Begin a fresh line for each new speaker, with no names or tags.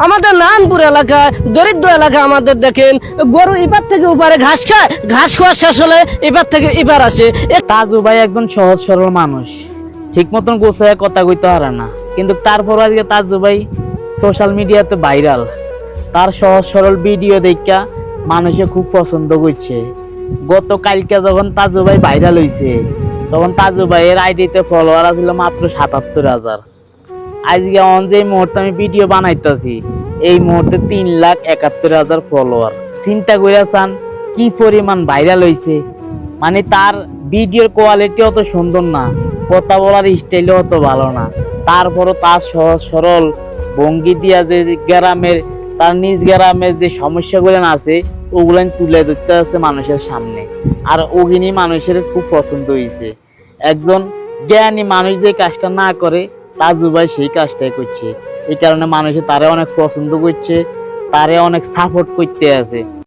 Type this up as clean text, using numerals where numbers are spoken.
আমাদের নারায়ণপুর এলাকায় দরিদ্র এলাকা আমাদের দেখেন গরু এপার থেকে ওপারে ঘাস খায়, ঘাস খাওয়া শেষ হলে এপার থেকে এপার আসে।
তাজু ভাই একজন সহজ সরল মানুষ, ঠিক মতন গোছায় কথা কইতে পারে না, কিন্তু তারপর আজকে তাজু ভাই সোশ্যাল মিডিয়াতে ভাইরাল। তার সহজ সরল ভিডিও দেখা মানুষে খুব পছন্দ করছে। গতকালকে যখন তাজু ভাই ভাইরাল হয়েছে তখন তাজু ভাইয়ের আইডিতে ফলোয়ার আছিল মাত্র ৭৭,০০০। আজকে অন যে মুহূর্তে আমি ভিডিও বানাইতেছি এই মুহূর্তে ৩,৭১,০০০ ফলোয়ার। চিন্তা করে চান কি পরিমাণ ভাইরাল হয়েছে। মানে তার ভিডিওর কোয়ালিটি অত সুন্দর না, কথা বলার স্টাইলও অত ভালো না, তারপরও তার সহজ সরল ভঙ্গি দিয়া যে গ্রামের তার নিজ গ্রামের যে সমস্যাগুলো আছে ওগুলো তুলে ধরতে আছে মানুষের সামনে। আর ওগিনী মানুষের খুব পছন্দ হয়েছে। একজন জ্ঞানী মানুষ যে কাজটা না করে তাজু ভাই সেই কাজটাই করছে। এই কারণে মানুষে তারে অনেক পছন্দ করছে, তারে অনেক সাপোর্ট করতে আছে।